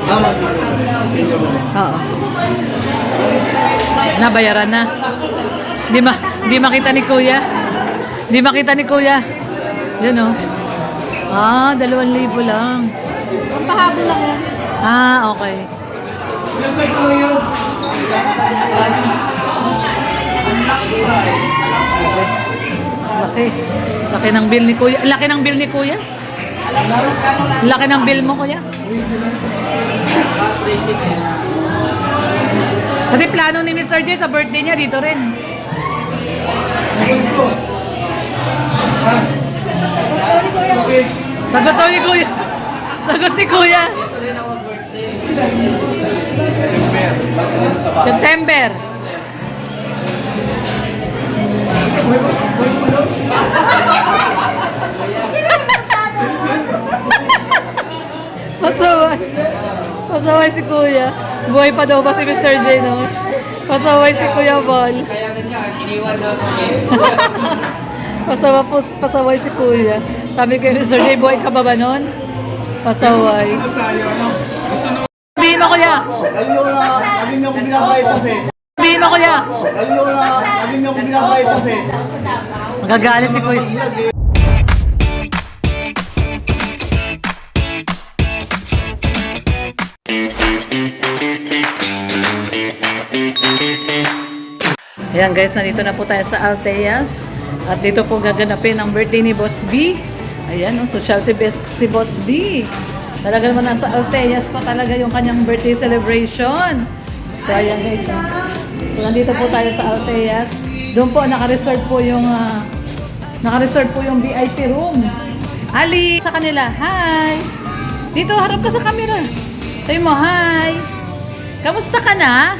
Oo. Nabayaran na. Di makita ni Kuya. Di makita ni Kuya. Yun o. 2,000 lang. Pahabol lang yan. Okay. Laki. Laki ng bill ni Kuya. Laki ng bill ni Kuya. Laki ng bill mo, Kuya. Kasi plano ni Mr. J sa birthday niya dito rin. Sagot daw ni Kuya. Sagot ni Kuya. September. Pasaway si Kuya. Buhay pa daw ba si Mr. J, no? Pasaway si Kuya Bal. Pasaway si Kuya. Sabi kay Mr. J, buhay ka ba nun? Pasaway. Sabihin mo, Kuya. Lagi niyo akong binabayad kasi. Sabihin mo, Kuya. Lagi niyo akong binabayad kasi. Magagalit si Kuya. Ayan guys, nandito na po tayo sa Alteas. At dito po gaganapin ang birthday ni Boss B. Ayan, social si Boss B. Talaga naman nasa Alteas pa talaga yung kanyang birthday celebration. So ayan guys. So nandito po tayo sa Alteas. Doon po naka-reserve po yung VIP room. Ali sa kanila. Hi. Dito harap ka sa camera. Sabi mo, hi. Kamusta ka na?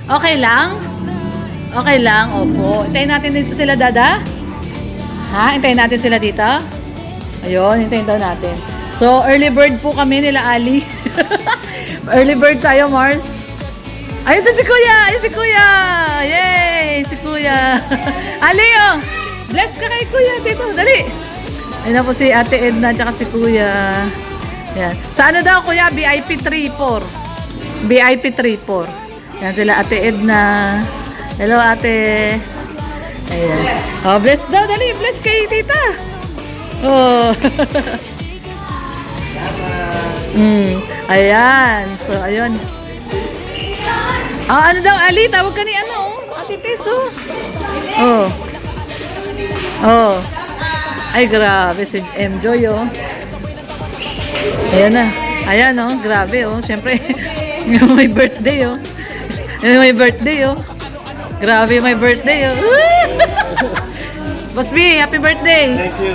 Okay lang? Okay lang, opo. Hintayin natin dito sila, Dada. Ha? Hintayin natin sila dito. Ayun, hintayin daw natin. So, early bird po kami nila, Ali. Early bird tayo, Mars. Ayun si Kuya! Ayun si Kuya! Yay! Si Kuya! Ali, oh! Bless ka kay Kuya dito. Dali! Ayun na po si Ate Edna at si Kuya. Yan. Sa ano daw, Kuya? VIP 3-4. VIP 3-4. Yan sila, Ate Edna. Hello, Ate. Ayan. Oh, bless daw. Dali, bless kay Tita. Oh. Ayan. So, ayun. Ano daw, Ali? Tawag ka ni Ate Tess, oh. Oh. Ay, grabe. Si Enjoy, oh. Ayan na. Ayan, oh. Grabe, oh. Siyempre, may birthday, oh. May birthday, oh. Grabe, my birthday, oh. Boss B, happy birthday. Thank you.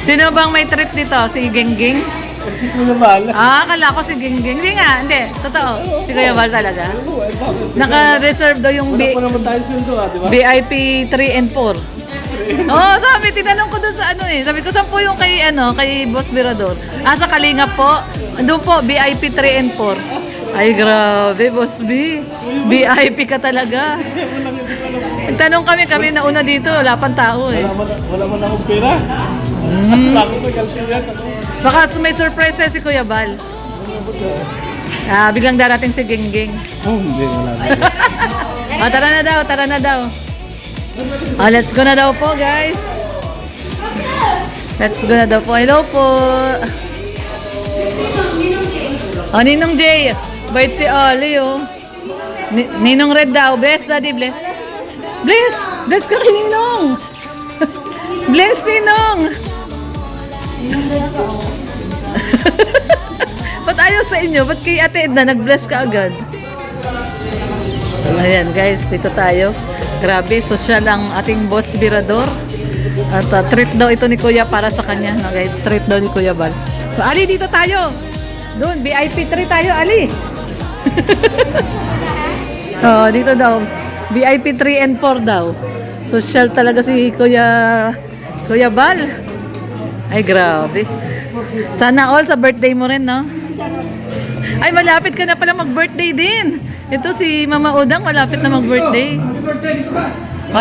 Sino bang may treat dito? Si Gengging? Si Kuya Bal. Akala ko si Gengging. Hindi nga, hindi. Totoo. Si Kuya Bal talaga. Naka-reserve daw yung Wala pa naman tayo sundo, di ba? VIP 3 and 4. Sabi, tinanong ko doon sa Sabi ko, saan po yung kay Boss Mirador? Sa Kalinga po. Doon po, VIP 3 and 4. Ay, grabe, Boss B. VIP ka talaga. Nagtanong kami nauna dito. Wala pang tao, eh. Wala man akong pera. Bakit may kalsiyan? Baka may surprise si Kuya Bal. Biglang darating si Gengging. Hindi, wala na. Tara na daw. Let's go na daw po, guys. Let's go na daw po. Hello po. Ninong Jay. Bait si Ali, oh. Ninong Red daw. Bless, Daddy, bless. Bless! Bless ka kay Ninong! Bless, Ninong! Ba't ayaw sa inyo? Ba't kay Ate Edna nag-bless ka agad? Ayan, guys. Dito tayo. Grabe, social ang ating Boss Mirador. At treat daw ito ni Kuya para sa kanya. No, guys, treat daw ni Kuya Bal. So, Ali, dito tayo. Doon, VIP 3 tayo, Ali. Dito daw. VIP 3 and 4 daw. Social talaga si Kuya Bal. Ay, grabe. Sana all sa birthday mo rin, no? Ay, malapit ka na pala mag-birthday din. Ito si Mama Udang, malapit na mag-birthday.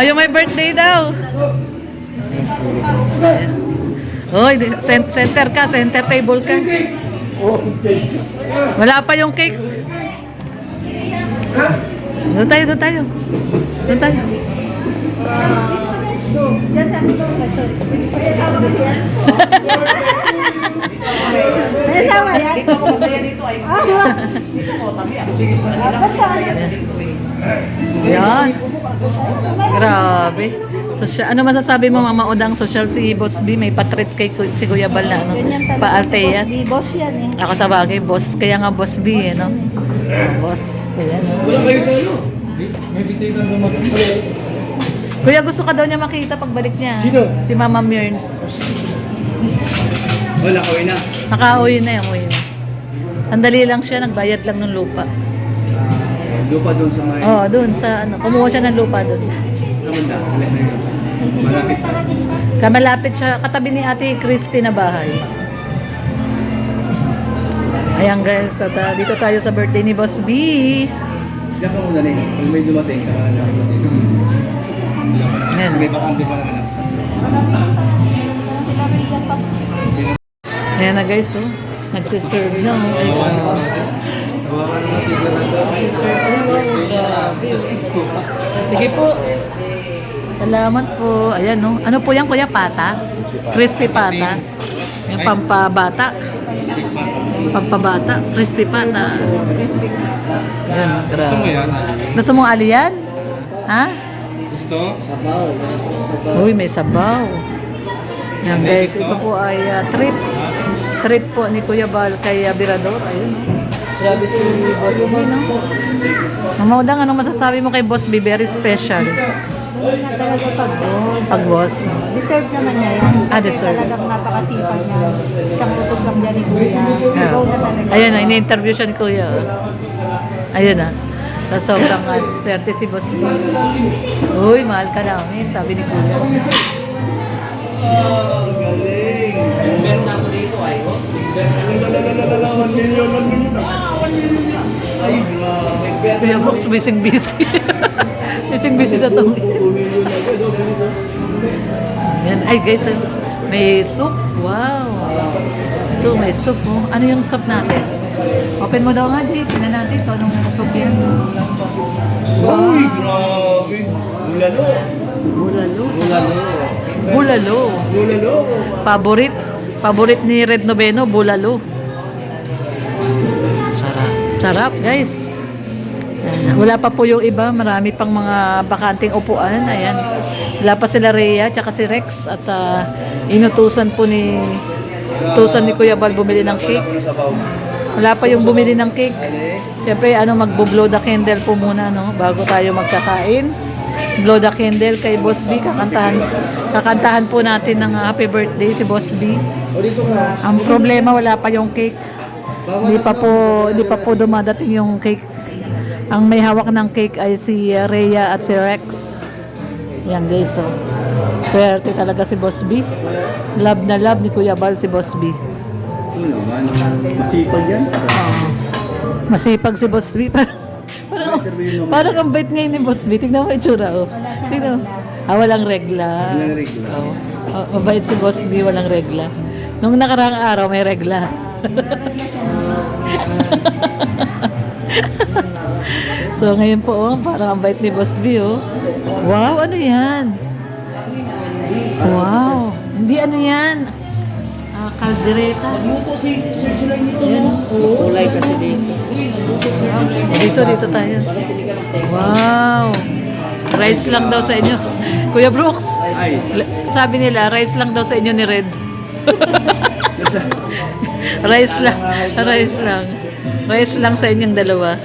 Yung may birthday daw. Hoy, center table ka. Wala pa yung cake. Doon tayo, doon tayo. Doon tayo. May asawa yan? Dito ko masaya dito ay masaya. Dito ko tabi ako. Sige sa kanila. Yan. Grabe. Ano masasabi mo, Mama Odang, social si Boss B? May patreat kay si Kuya Bal na ano, Ganyan talaga pa-Alteas. si Boss yan eh. Ako sa bagay, boss. Kaya nga Boss B, eh, no? Boss. Ayan, no? Wala kayo sa ano? May bisita na dumating. Kuya, gusto ka daw niya makita pagbalik niya. Sino? Si Mama Mierns. Wala ko na. Nakauwi na yung uwi na. Sandali lang siya, nagbayad lang ng lupa. Lupa doon sa may... Oo, doon sa ano, kumuha siya ng lupa doon. Namanda. Malapit sa... Kamalapit siya, katabi ni Ate Christy na bahay. Ayan guys, at dito tayo sa birthday ni Boss B. Diyan ka muna rin. Pag may dumating, kaka na Ayan. may bakante pa naman. Ayan na guys, oh. Nagsiserve na, oh. Ay, grabe. Nagsiserve na, oh. Grabe. Sige po. Salamat po. Ayan, no. Ano po yan, Kuya? Pata? Crispy pata. Yung pampabata. Pampabata. Crispy pata. Ayan, Gusto mo grabe. yan? Gusto mo aliyan? Ha? Gusto? Uy, may sabaw. Yan guys, ito po ay treat. Treat po ni Kuya Bal kay Birador. Ayun, no? Grabe si Boss B, no? Mama Udang, anong masasabi mo kay Boss B? Very special. Doon na talaga Pag boss. Deserve naman niya yan. Ah, deserve. Talagang napakasipag niya. Isang utos lang niya ni Kuya. Ah. Ikaw na talaga. Ayun na, ini-interview siya ni Kuya. oh. Ayun na. Sa sobrang swerte si Boss B. Uy, mahal ka namin, sabi ni Kuya. Kuya Box, busy. Busy sa to. Yan. Ay guys, may soup. Wow. Ito, may soup. Oh. Ano yung soup natin? Open mo daw nga, Jay. Tingnan natin kung anong soup yan. Uy, grabe. Bulalo. Bulalo. Bulalo. Bulalo. Paborit ni Red Noveno, bulalo. Sarap, guys. Ayan. Wala pa po yung iba. Marami pang mga bakanting upuan. Ayan. Wala pa sila Rhea, tsaka si Rex. At inutusan po ni Kuya Bal bumili ng Wala cake. ko na sabaw. Wala pa yung bumili ng cake. Ali. Siyempre, magbo-blow the candle po muna, no? Bago tayo magkakain. Blow the candle kay Boss B. Kakantahan po natin ng happy birthday si Boss B. O dito ka. Ang problema, wala pa yung cake. Hindi pa po dumadating yung cake. Ang may hawak ng cake ay si Rhea at si Rex. Yan guys, oh. Swerte talaga si Boss B. Love na love ni Kuya Bal si Boss B. Ano naman? Masipag yan. Masipag si Boss B. Parang ang bait ngayon ni Boss B. Tingnan mo itsura, oh. Tingnan mo. Walang regla. Walang regla. Mabait si Boss B, walang regla. Nung nakaraang araw, may regla. So ngayon po, oh, parang ang bait ni Boss B, oh. Wow, ano yan? Wow. Hindi ano yan. Kaldereta. Luto si Sir July nito. Yan. Kulay kasi dito. Dito tayo. Wow. Rice lang daw sa inyo. Kuya Brooks, Ay. sabi nila, rice lang daw sa inyo ni Red. Rice lang. Rice lang sa inyong dalawa.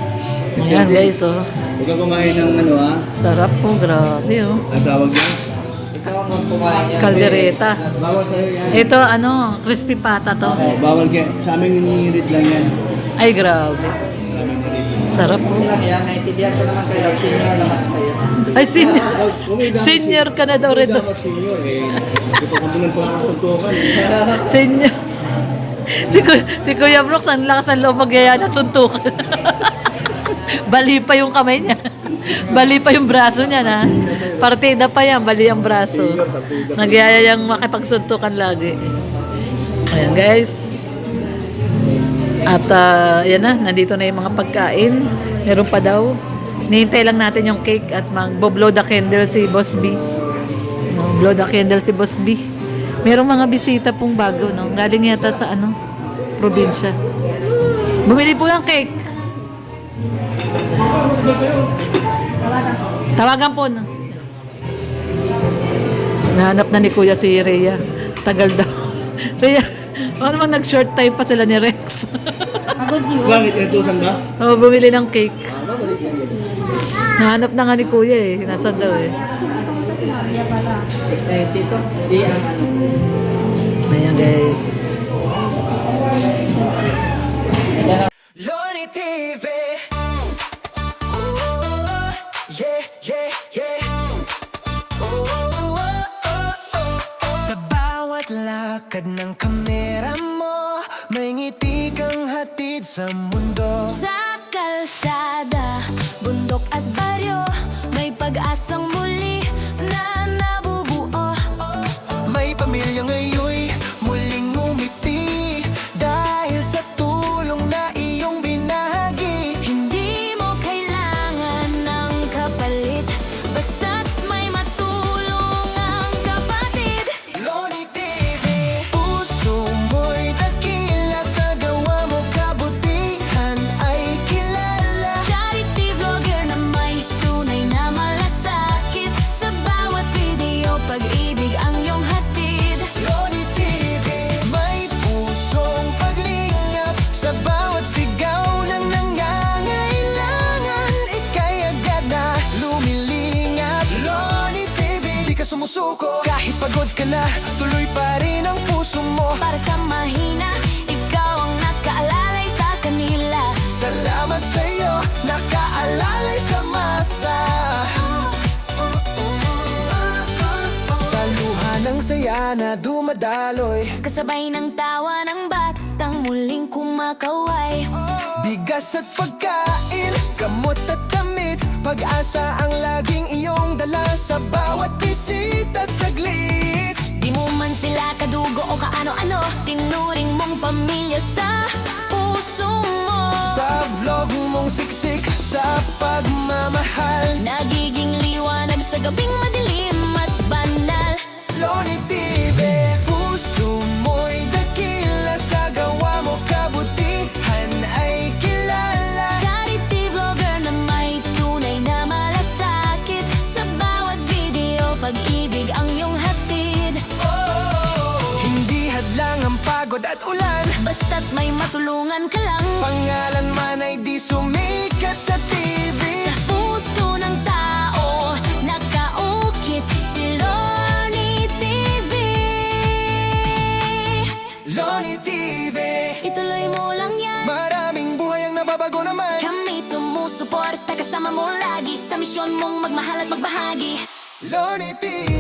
Ayan guys, oh. Huwag ka kumain ng ano ha. Sarap po, grabe, oh. Ang tawag yan. Ikaw ang kumain yan. Kaldereta. Bawal sa'yo yan. Ito, crispy pata to. Bawal kaya. Sa amin ni-read lang yan. Ay, grabe. Sa amin ni-read. Sarap po. Lang yan, naintindihan ko naman kayo. Senior naman kayo. Ay, senior ka na daw, Red. Dapat senior eh. Ito kamunan pa ang suntukan eh. Senior. Si Kuya Brooks, ang lakas ang loob magyaya na suntukan. Bali pa yung kamay niya. Bali pa yung braso niya, na. Partida pa yan, bali ang braso. Nagyaya yung makipagsuntukan lagi. Ayan, guys. At yan na, nandito na yung mga pagkain. Meron pa daw. Nihintay lang natin yung cake at mag-blow the candle si Boss B. No, blow the candle si Boss B. Merong mga bisita pong bago, no? Galing yata sa probinsya. Bumili po ng cake. Tawagan po, no? Nahanap na ni Kuya si Rhea. Tagal daw. Rhea, ano naman nag-short time pa sila ni Rex. Agad yun. Bakit? Intusan ka? Oh, bumili ng cake. Nahanap na nga ni Kuya eh. Nasaan daw eh. Extensito. Di ang ano. Ayan guys. Loni TV. Ooh, yeah, yeah, yeah. Ooh, sa bawat lakad ng kamera mo, may ngiti kang hatid sa mundo. Sa kalsada, bundok at baryo, may pag-asang muli na nabubuo. May pamilya ngayon muling ngumiti dahil sa tulong na iyong binahagi. Hindi mo kailangan ng kapalit, basta't may matulong ang kapatid. Loni TV, puso mo'y dakila, sa gawa mo kabutihan ay kilala. Charity vlogger na may tunay na malasakit, sa bawat video pag-ibig ang iyong hatid. Loni TV, may pusong paglingap, sa bawat sigaw ng nangangailangan, ika'y agad na lumilingap. Loni TV, di ka sumusuko, kahit pagod ka na, tuloy pa rin ang puso mo. Para sa mahina, ikaw ang nakaalalay sa kanila. Salamat sa'yo, nakaalalay sa masa. Sa luha ng saya na dumadaloy, Kasabay ng tawa ng batang muling kumakaway. bigas at pagkain, gamot at damit, pag-asa ang laging iyong dala sa bawat bisita at saglit. Di mo man sila kadugo o kaano-ano, tinuring mong pamilya sa puso mo. Sa vlog mong siksik, sa pagmamahal, Nagiging liwanag sa gabing madilim at banal. Loni TV, puso mo'y dakila, sa gawa mo kabutihan ay kilala. Charity vlogger na may tunay na malasakit, sa bawat video pag-ibig ang iyong hatid. Hindi hadlang ang pagod at ulan, Basta't may matulungan ka lang, pangalan man ay di sumikat sa TV. sa puso ng tao nakaukit si Loni TV. Loni TV, Ituloy mo lang yan, maraming buhay ang nababago naman. kami sumusuporta, kasama mo lagi sa misyon mong magmahal at magbahagi. Loni TV.